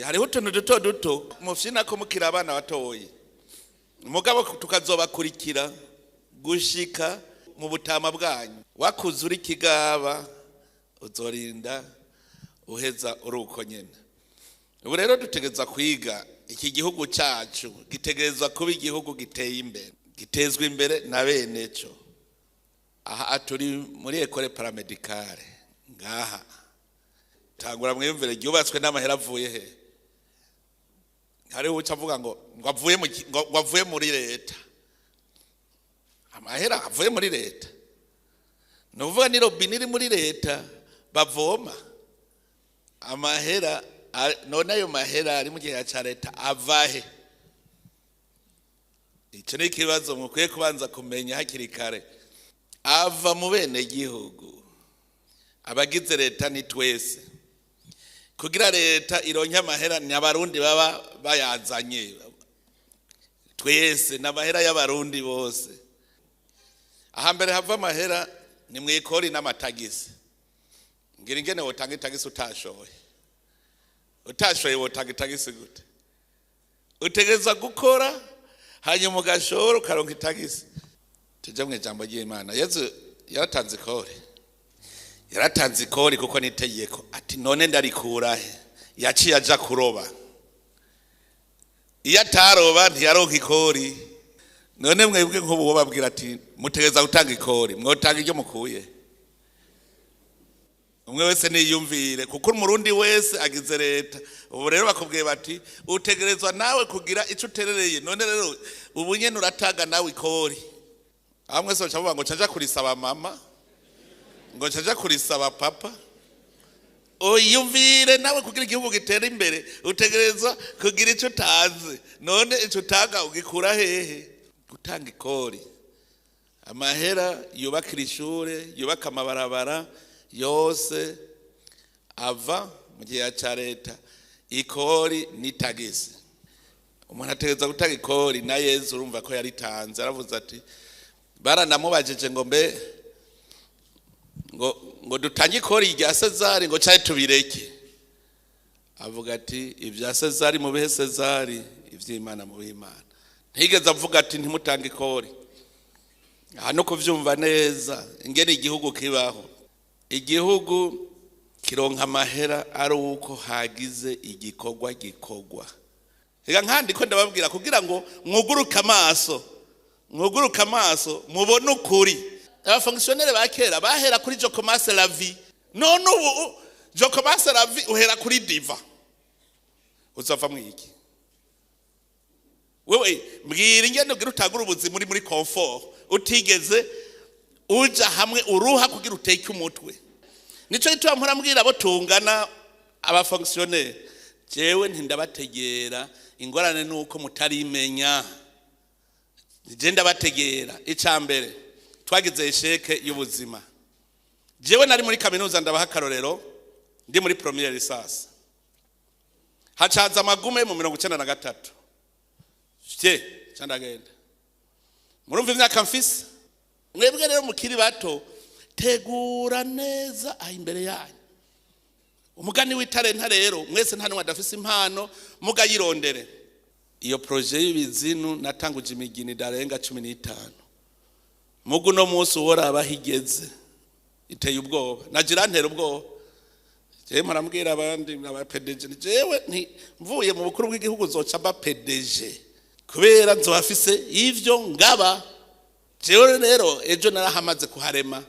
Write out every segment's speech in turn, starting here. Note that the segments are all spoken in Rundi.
hariho utuntu duto duto mufyina ko mukira abana batoyi mugabo tukazobakurikira gushika mu butama bwanyu wakuze uri kigaba uzorinda uheza uruko nyene. Ubu rero dutegeza kwiga iki gihugu cyacu gitegerezwa kuba igihugu giteye imbere, gitezwe imbere na bene cyo. Aha turi muri école paramedicale ngaha tangura mwiyumvire ryubatswe n'amahera avuye he. Hariho ucavuga ngo avuye muri leta, amahera avuye muri leta, nuvuga ni robine iri muri leta bavoma amahera. None ayo mahera ari mu gihe cya leta avahe? Icyo ni ikibazo mukwiye kubanza kumenya hakiri kare. Ava mu bene gihugu, abagize leta ni twese. Kugira leta ironke amahera ni abarundi baba bayazanye, twese n'amahera y'abarundi bose. Ahambere hava amahera ni mwikori n'amatagisi. Ngira ingene wotanga itagisi utashoye wotanga itagisi gute? Utegeza gukora hanyuma ugashora ukaronka itagisi. Tujya mu ijambo ry'Imana. Yesu yaratanze ikori kuko nitegeko ati none ndarikura he? Yaciye aja kuroba. Iyo ataroba ntiyaronka ikori. None mwebwe nk'ubu babwira ati mutegeza gutanga ikori, mwotanga iryo mukuye. Umwe wese niyumvire kuko umurundi wese agize leta. Ubu rero bakubwiye bati utegerezwa nawe kugira ico uterereye. None rero ubu nyene urataga nawe ikori. Amwe so chavuga ngo caja kurisaba mama, ngo caja kurisaba papa. Uyumvire nawe kugira igihugu gitera imbere utegerezwa kugira ico utazi. None ico utaga ugikura hehe? Gutanga ikori. Amahera yubakira ishure, yubaka amabarabara yose ava mu gihe cya leta. Ikori ni tagisi. Umuntu ategeza gutanga ikori, na Yesu urumva ko yaritanze. Aravuze ati baranamubajije ngo mbe ngo dutange ikori rya Sezari ngo cyaje tubireke. Avuga ati ibya Sezari mu bihe Sezari, ivy'Imana mu b'Imana. Ntigeze avuga ati ntimutange ikori. Hano kuvyumva neza ingene igihugu kibaho. Igihugu kironka amahera ari uko hagize igikorwa gikorwa. Ega nkandi ko ndababwira kugira ngo mwuguruke amaso mubone ukuri. Abafonctionnaire bakera bahera kuri je commence la vie. None ubu je commence la vie uhera kuri diva. Uzava mwiki? Wewe mbwira ingene ugira utagura ubuzima muri comfort utigeze uja hamwe uruha kugira uteke umutwe. Nico gituma murambwira abo tungana abafonctionnaire jewe ntindabategera ingorane nuko mutarimenya. Je ndabategera icambere twagize isheke y'ubuzima. Jewe nari muri kaminuza ndabaha karorero ndi muri première licence. Hacaza amagume mu 1993. Candagenda. Murumva imyaka mfise? Mwebwe rero mukiri bato tegura neza aho imbere yanyu. Umugani w'itarenta rero mwese nta n'umwe adafise impano mugayirondere. Iyo projet y'ibizinu natanguje imigini darenga 15. Mugu no munsi wora abahigeze iteye ubwoba. Nagira ntera ubwoba. Je marambwira abandi aba PDG jewe nti mvuye mu bukuru bw'igihugu zoca ba PDG. Kubera nzohafise ivyo ngaba. Jewe rero ejo narahamaze kuharema.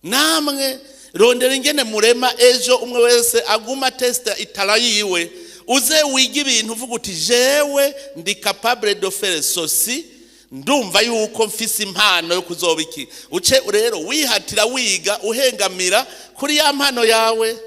Namwe rondera ingene murema ejo umwe wese aguma testa itara yiwe. Uze wiga ibintu uvuga uti jewe ndi capable de faire ceci. Ndumva yuko mfise impano yo kuzoba iki. Uce rero wihatira wiga uhengamira kuri ya mpano yawe.